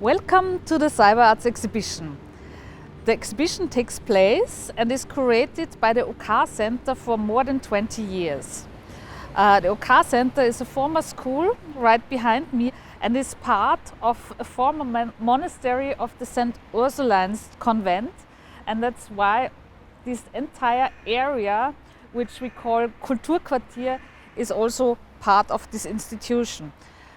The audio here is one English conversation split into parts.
Welcome to the CyberArts exhibition. The exhibition takes place and is curated by the OK Center for more than 20 years. The OK Center is a former school right behind me and is part of a former monastery of the St. Ursulines convent, and that's why this entire area, which we call Kulturquartier, is also part of this institution.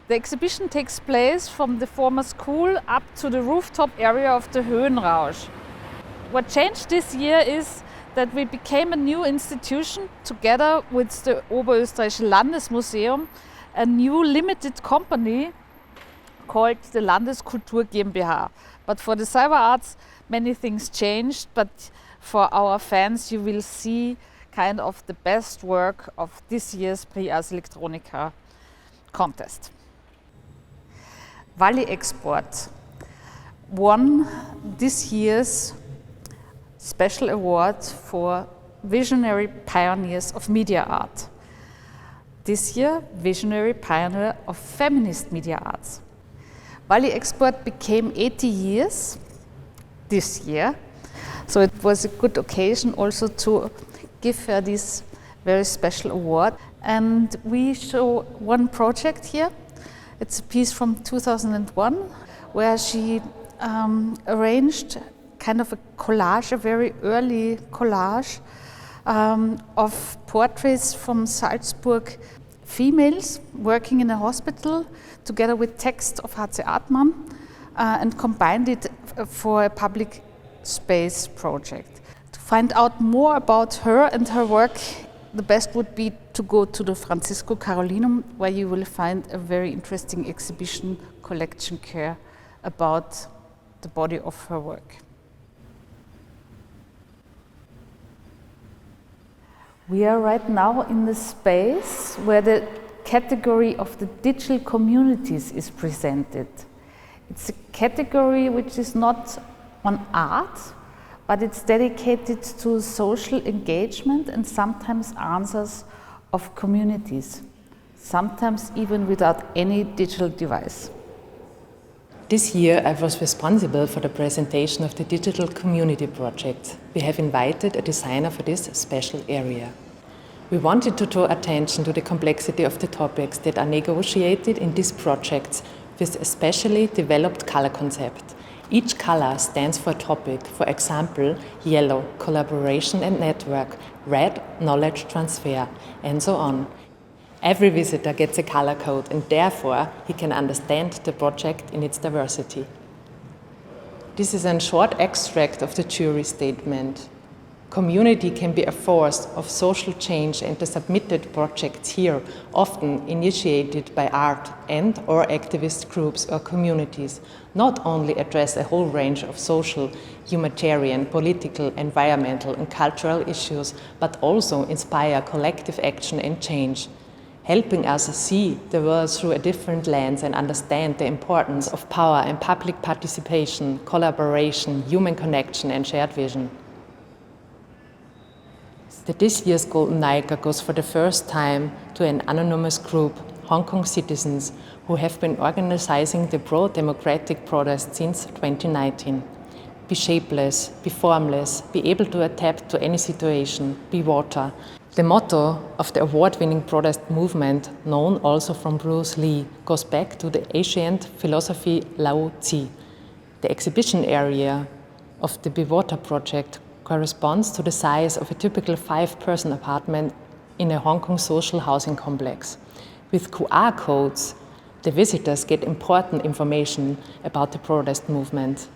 The exhibition takes place from the former school up to the rooftop area of the Höhenrausch. What changed this year is that we became a new institution together with the Oberösterreichische Landesmuseum, a new limited company called the Landes-Kultur GmbH. But for the CyberArts, many things changed, but for our fans, you will see kind of the best work of this year's Ars Electronica contest. Valley Export won this year's special award for Visionary Pioneers of Media Art. This year, Visionary Pioneer of Feminist Media Arts. Valley Export became 80 years this year, so it was a good occasion also to give her this very special award. And we show one project here. It's a piece from 2001 where she arranged kind of a collage, a very early collage of portraits from Salzburg females working in a hospital together with text of H.C. Artmann and combined it for a public space project. To find out more about her and her work, the best would be to go to the Francisco Carolinum, where you will find a very interesting exhibition collection care about the body of her work. We are right now in the space where the category of the digital communities is presented. It's a category which is not on art, but it's dedicated to social engagement and sometimes answers of communities, sometimes even without any digital device. This year I was responsible for the presentation of the Digital Community Project. We have invited a designer for this special area. We wanted to draw attention to the complexity of the topics that are negotiated in these projects with a specially developed color concept. Each color stands for a topic, for example, yellow, collaboration and network, red, knowledge transfer, and so on. Every visitor gets a color code and therefore he can understand the project in its diversity. This is a short extract of the jury statement. Community can be a force of social change, and the submitted projects here, often initiated by art and/or activist groups or communities, not only address a whole range of social, humanitarian, political, environmental and cultural issues, but also inspire collective action and change, helping us see the world through a different lens and understand the importance of power and public participation, collaboration, human connection and shared vision. This year's Golden Niger goes for the first time to an anonymous group, Hong Kong citizens, who have been organizing the pro-democratic protest since 2019. Be shapeless, be formless, be able to adapt to any situation, be water. The motto of the award-winning protest movement, known also from Bruce Lee, goes back to the ancient philosophy Lao Tzu. The exhibition area of the Be Water project corresponds to the size of a typical 5-person apartment in a Hong Kong social housing complex. With QR codes, the visitors get important information about the protest movement.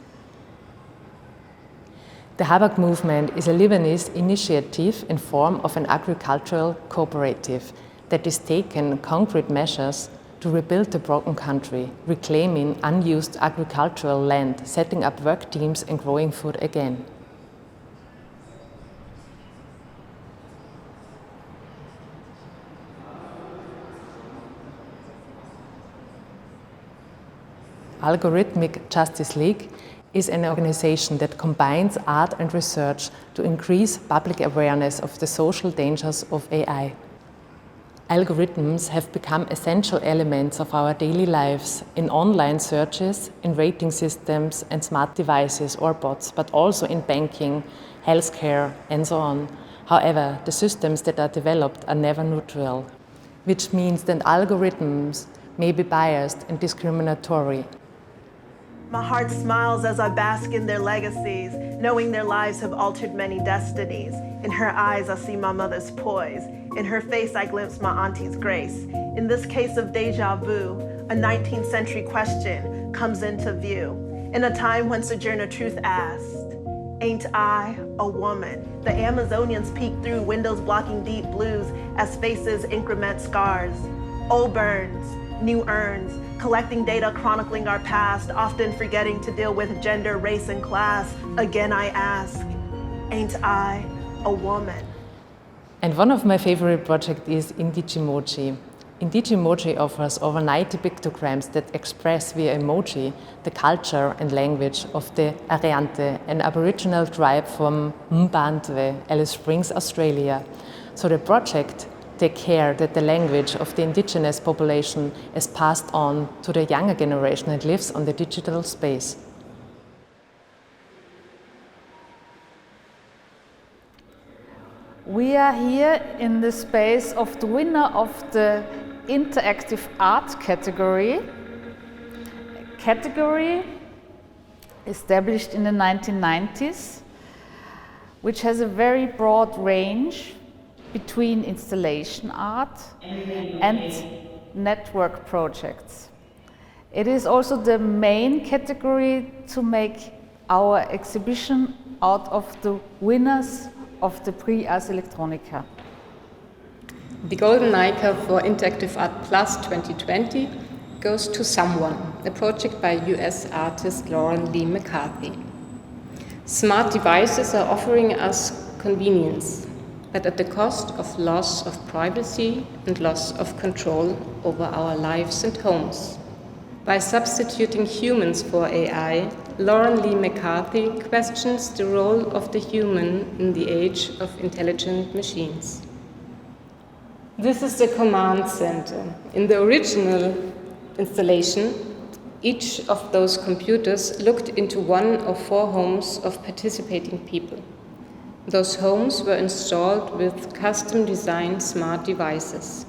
The Habak movement is a Lebanese initiative in form of an agricultural cooperative that is taking concrete measures to rebuild the broken country, reclaiming unused agricultural land, setting up work teams and growing food again. Algorithmic Justice League is an organization that combines art and research to increase public awareness of the social dangers of AI. Algorithms have become essential elements of our daily lives in online searches, in rating systems and smart devices or bots, but also in banking, healthcare, and so on. However, the systems that are developed are never neutral, which means that algorithms may be biased and discriminatory. My heart smiles as I bask in their legacies, knowing their lives have altered many destinies. In her eyes, I see my mother's poise. In her face, I glimpse my auntie's grace. In this case of deja vu, a 19th century question comes into view. In a time when Sojourner Truth asked, "Ain't I a woman?" The Amazonians peek through windows blocking deep blues as faces increment scars. Old burns, new urns, collecting data chronicling our past, often forgetting to deal with gender, race, and class. Again I ask, ain't I a woman? And one of my favorite projects is Indigimoji. Indigimoji offers over 90 pictograms that express via emoji the culture and language of the Ariante, an Aboriginal tribe from Mbandwe, Alice Springs, Australia. So the project take care that the language of the indigenous population is passed on to the younger generation that lives on the digital space. We are here in the space of the winner of the interactive art category established in the 1990s, which has a very broad range between installation art and network projects. It is also the main category to make our exhibition out of the winners of the Prix Ars Electronica. The Golden Niger for Interactive Art Plus 2020 goes to Someone, a project by US artist Lauren Lee McCarthy. Smart devices are offering us convenience, but at the cost of loss of privacy and loss of control over our lives and homes. By substituting humans for AI, Lauren Lee McCarthy questions the role of the human in the age of intelligent machines. This is the command center. In the original installation, each of those computers looked into one of 4 homes of participating people. Those homes were installed with custom-designed smart devices.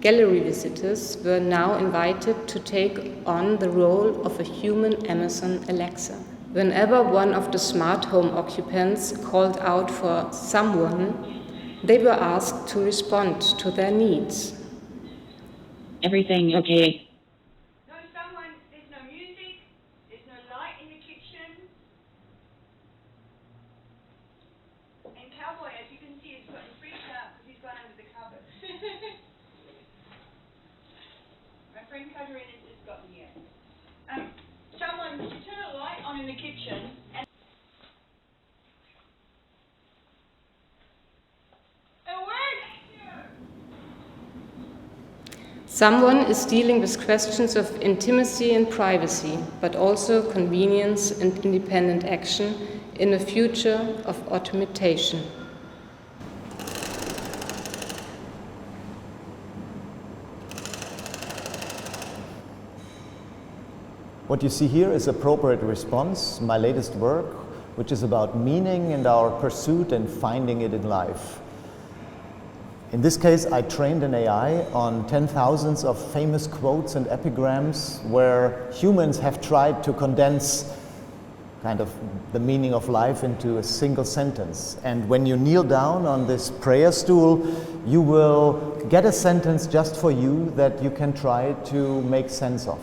Gallery visitors were now invited to take on the role of a human Amazon Alexa. Whenever one of the smart home occupants called out for someone, they were asked to respond to their needs. Everything okay? There's no music, there's no light in the kitchen. And Cowboy, as you can see, has gotten freaked out because he's gone under the cupboard. My friend Katarina has just gotten here. Someone, would you turn a light on in the kitchen? And it works! Someone is dealing with questions of intimacy and privacy, but also convenience and independent action in a future of automation. What you see here is Appropriate Response, my latest work, which is about meaning and our pursuit and finding it in life. In this case, I trained an AI on 10,000s of famous quotes and epigrams where humans have tried to condense kind of the meaning of life into a single sentence. And when you kneel down on this prayer stool, you will get a sentence just for you that you can try to make sense of.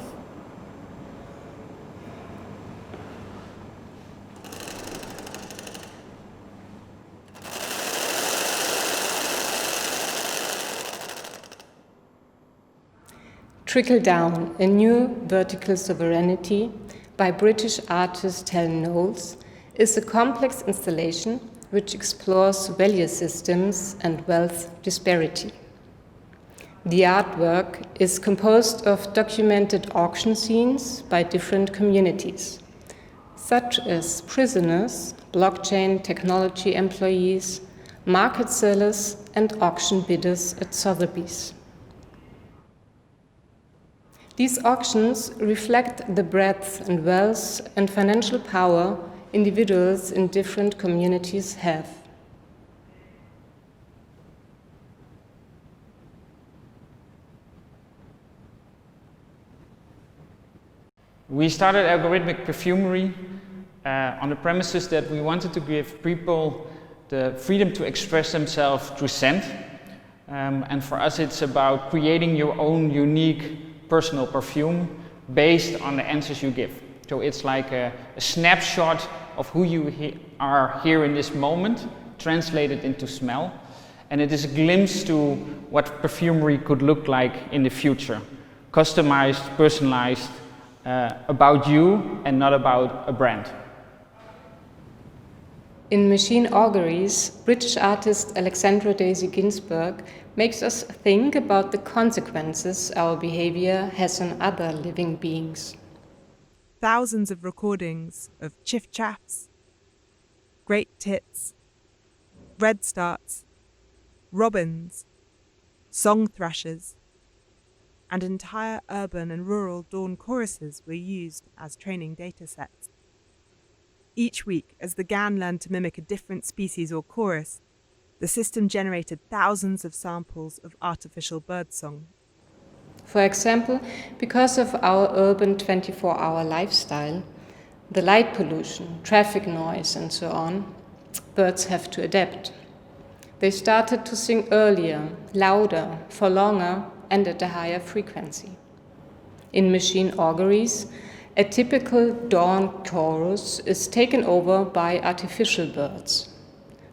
Trickle Down, a new vertical sovereignty by British artist Helen Knowles, is a complex installation which explores value systems and wealth disparity. The artwork is composed of documented auction scenes by different communities, such as prisoners, blockchain technology employees, market sellers, and auction bidders at Sotheby's. These auctions reflect the breadth and wealth and financial power individuals in different communities have. We started algorithmic perfumery on the premises that we wanted to give people the freedom to express themselves through scent. And for us it's about creating your own unique personal perfume based on the answers you give. So it's like a snapshot of who you are here in this moment, translated into smell. And it is a glimpse to what perfumery could look like in the future. Customized, personalized, about you and not about a brand. In Machine Orderies, British artist Alexandra Daisy Ginsberg makes us think about the consequences our behavior has on other living beings. Thousands of recordings of chiff-chaffs, great tits, redstarts, robins, song thrushes, and entire urban and rural dawn choruses were used as training datasets. Each week, as the GAN learned to mimic a different species or chorus, the system generated thousands of samples of artificial birdsong. For example, because of our urban 24-hour lifestyle, the light pollution, traffic noise and so on, birds have to adapt. They started to sing earlier, louder, for longer, and at a higher frequency. In Machine Orderies, a typical dawn chorus is taken over by artificial birds.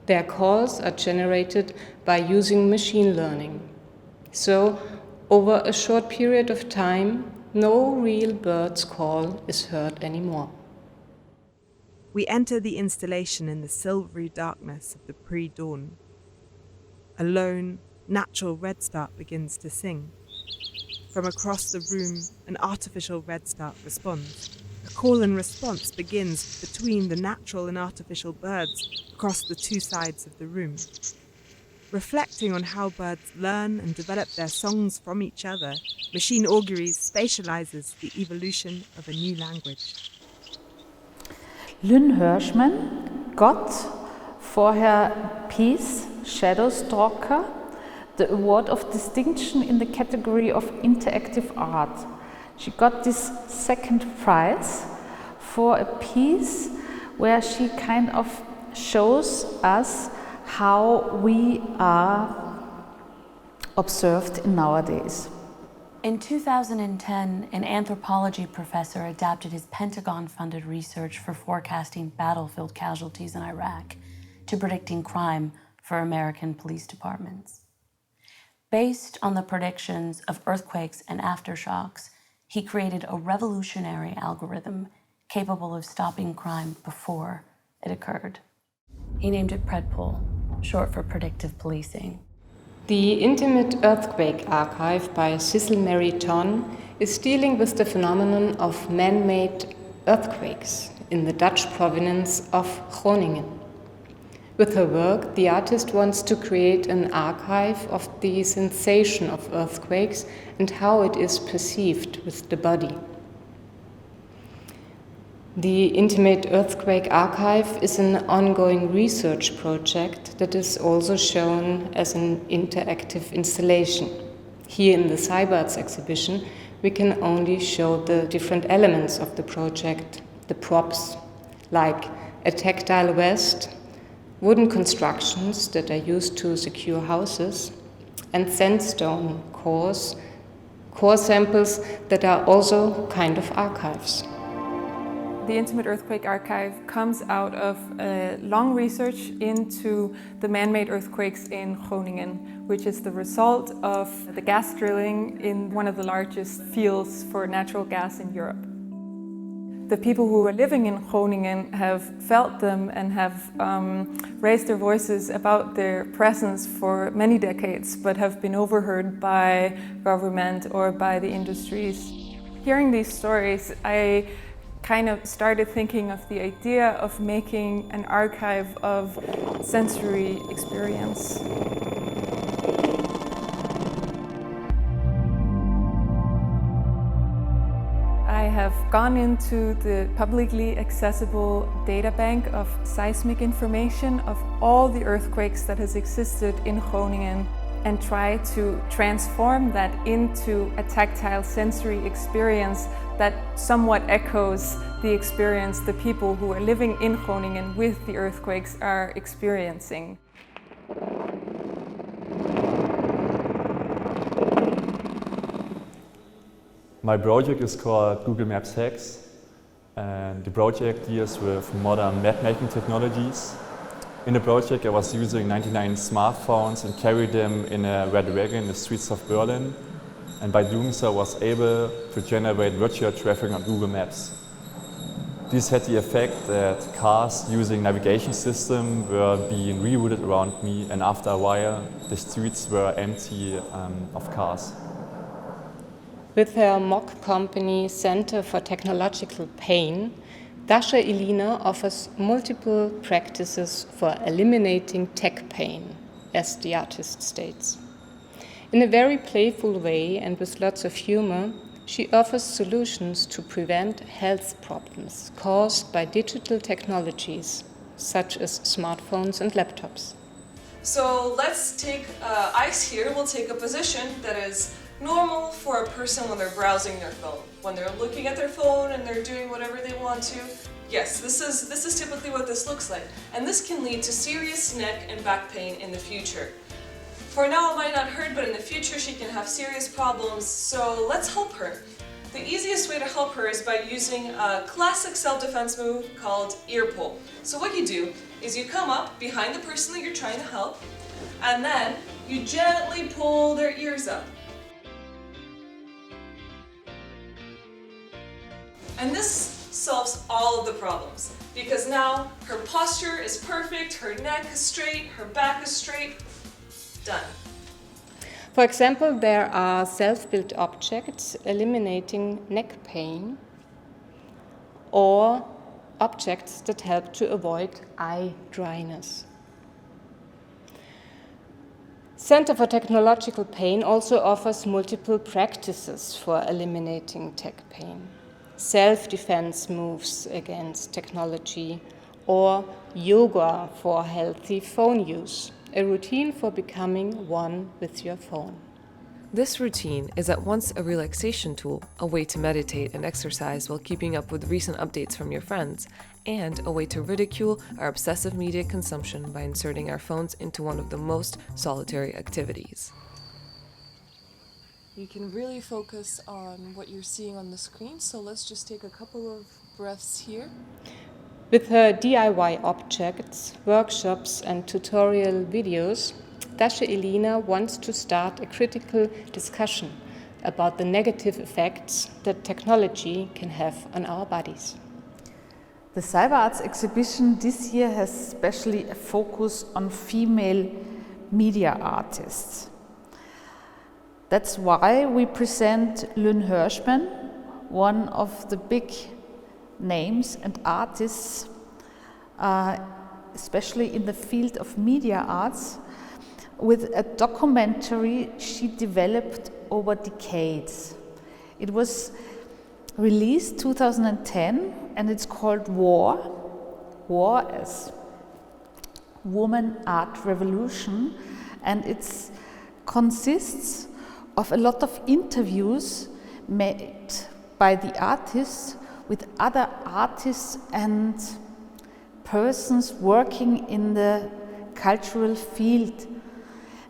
Their calls are generated by using machine learning. So, over a short period of time, no real bird's call is heard anymore. We enter the installation in the silvery darkness of the pre-dawn. A lone, natural redstart begins to sing. From across the room, an artificial redstart responds. A call and response begins between the natural and artificial birds across the two sides of the room. Reflecting on how birds learn and develop their songs from each other, Machine Orderies spatializes the evolution of a new language. Lynn Hirschmann got for her piece Shadow Stalker the award of distinction in the category of interactive art. She got this second prize for a piece where she kind of shows us how we are observed in nowadays. In 2010, an anthropology professor adapted his Pentagon-funded research for forecasting battlefield casualties in Iraq to predicting crime for American police departments. Based on the predictions of earthquakes and aftershocks, he created a revolutionary algorithm capable of stopping crime before it occurred. He named it predpol, short for predictive policing. The Intimate Earthquake Archive by Cecil Mary Ton is dealing with the phenomenon of man-made earthquakes in the Dutch province of Groningen. With her work, the artist wants to create an archive of the sensation of earthquakes and how it is perceived with the body. The Intimate Earthquake Archive is an ongoing research project that is also shown as an interactive installation. Here in the CyberArts exhibition, we can only show the different elements of the project, the props, like a tactile vest, wooden constructions that are used to secure houses, and sandstone cores, core samples that are also kind of archives. The Intimate Earthquake Archive comes out of a long research into the man-made earthquakes in Groningen, which is the result of the gas drilling in one of the largest fields for natural gas in Europe. The people who are living in Groningen have felt them and have raised their voices about their presence for many decades, but have been overheard by government or by the industries. Hearing these stories, I kind of started thinking of the idea of making an archive of sensory experience. gone into the publicly accessible data bank of seismic information of all the earthquakes that has existed in Groningen and try to transform that into a tactile sensory experience that somewhat echoes the experience the people who are living in Groningen with the earthquakes are experiencing. My project is called Google Maps Hacks, and the project deals with modern map-making technologies. In the project I was using 99 smartphones and carried them in a red wagon in the streets of Berlin, and by doing so I was able to generate virtual traffic on Google Maps. This had the effect that cars using navigation system were being rerouted around me, and after a while the streets were empty of cars. With her mock company Center for Technological Pain, Dasha Elina offers multiple practices for eliminating tech pain, as the artist states. In a very playful way and with lots of humor, she offers solutions to prevent health problems caused by digital technologies, such as smartphones and laptops. So let's take ice here. We'll take a position that is normal for a person when they're browsing their phone. When they're looking at their phone and they're doing whatever they want to. Yes, this is typically what this looks like. And this can lead to serious neck and back pain in the future. For now it might not hurt, but in the future she can have serious problems, so let's help her. The easiest way to help her is by using a classic self-defense move called ear pull. So what you do is you come up behind the person that you're trying to help, and then you gently pull their ears up. And this solves all of the problems, because now her posture is perfect, her neck is straight, her back is straight. Done. For example, there are self-built objects eliminating neck pain, or objects that help to avoid eye dryness. Center for Technological Pain also offers multiple practices for eliminating tech pain. Self-defense moves against technology, or yoga for healthy phone use, a routine for becoming one with your phone. This routine is at once a relaxation tool, a way to meditate and exercise while keeping up with recent updates from your friends, and a way to ridicule our obsessive media consumption by inserting our phones into one of the most solitary activities. You can really focus on what you're seeing on the screen, so let's just take a couple of breaths here. With her DIY objects, workshops and tutorial videos, Dasha Elina wants to start a critical discussion about the negative effects that technology can have on our bodies. The CyberArts exhibition this year has especially a focus on female media artists. That's why we present Lynn Hirschmann, one of the big names and artists, especially in the field of media arts, with a documentary she developed over decades. It was released 2010 and it's called War as Woman Art Revolution, and it consists of a lot of interviews made by the artists with other artists and persons working in the cultural field.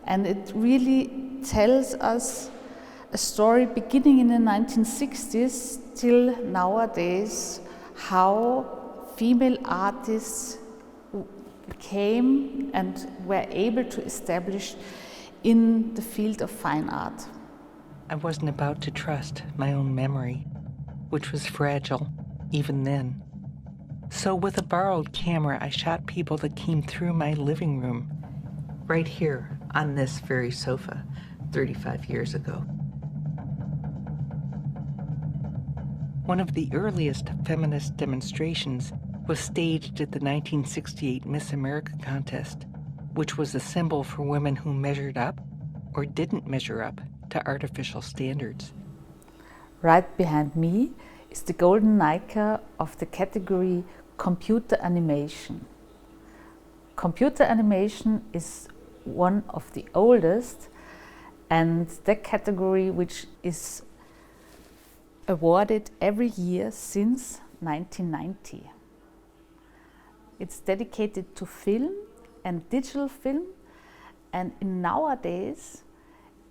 And it really tells us a story beginning in the 1960s till nowadays, how female artists came and were able to establish in the field of fine art. I wasn't about to trust my own memory, which was fragile even then. So with a borrowed camera, I shot people that came through my living room, right here on this very sofa 35 years ago. One of the earliest feminist demonstrations was staged at the 1968 Miss America contest, which was a symbol for women who measured up or didn't measure up to artificial standards. Right behind me is the golden Niger of the category computer animation. Computer animation is one of the oldest and the category which is awarded every year since 1990. It's dedicated to film and digital film, and nowadays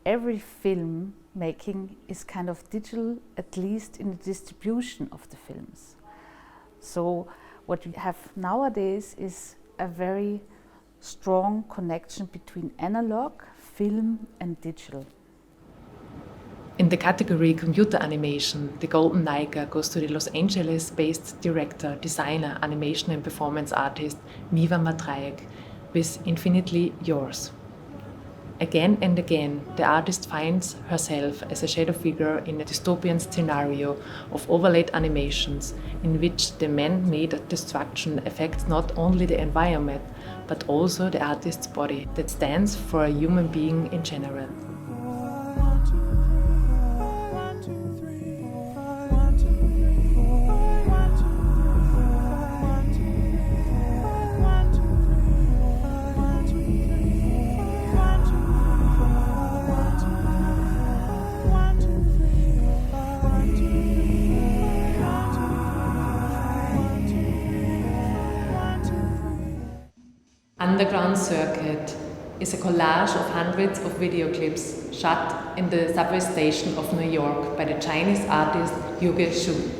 every film making is kind of digital, at least in the distribution of the films. So what we have nowadays is a very strong connection between analog, film and digital. In the category computer animation, the golden Niger goes to the Los Angeles-based director, designer, animation and performance artist Miva Matrajek with Infinitely Yours. Again and again, the artist finds herself as a shadow figure in a dystopian scenario of overlaid animations in which the man-made destruction affects not only the environment, but also the artist's body that stands for a human being in general. Underground Circuit is a collage of hundreds of video clips shot in the subway station of New York by the Chinese artist Yuge Xu.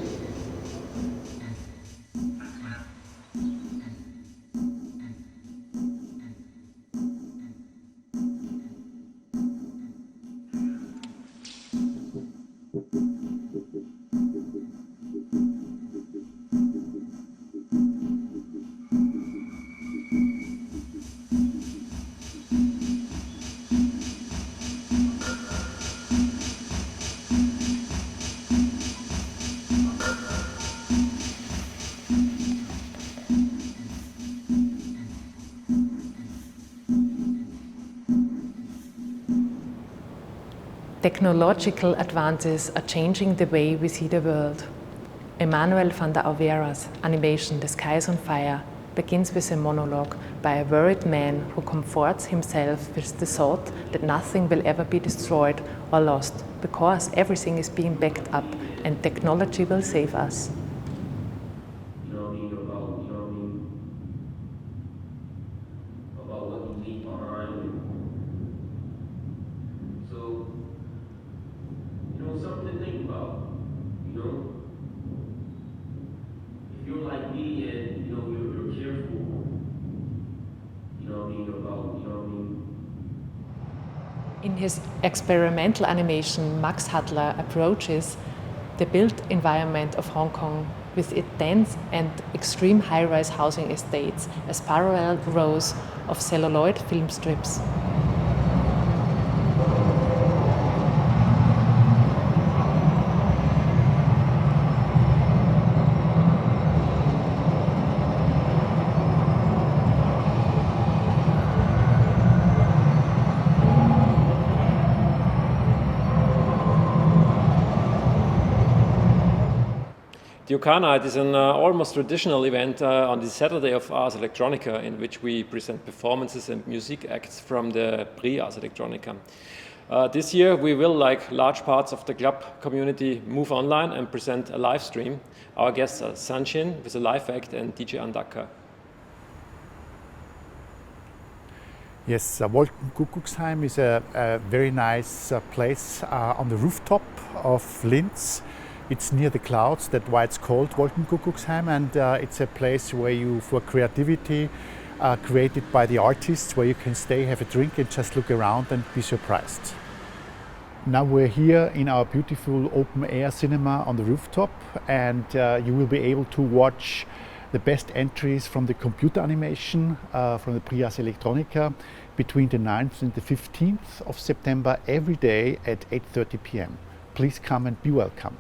Technological advances are changing the way we see the world. Emmanuel van der Auvera's animation The Sky is on Fire begins with a monologue by a worried man who comforts himself with the thought that nothing will ever be destroyed or lost because everything is being backed up and technology will save us. In his experimental animation, Max Hadler approaches the built environment of Hong Kong with its dense and extreme high-rise housing estates as parallel rows of celluloid film strips. The UK Night is an almost traditional event on the Saturday of Ars Electronica, in which we present performances and music acts from the pre-Ars Electronica. This year we will, like large parts of the club community, move online and present a live stream. Our guests are Sanshin with a live act and DJ Andaka. Yes, Wolkenkuckucksheim is a very nice place on the rooftop of Linz. It's near the clouds, that's why it's called Wolkenkuckucksheim, and it's a place where you, for creativity, created by the artists, where you can stay, have a drink and just look around and be surprised. Now we're here in our beautiful open air cinema on the rooftop, and you will be able to watch the best entries from the computer animation from the Ars Electronica between the 9th and the 15th of September every day at 8:30 p.m. Please come and be welcome.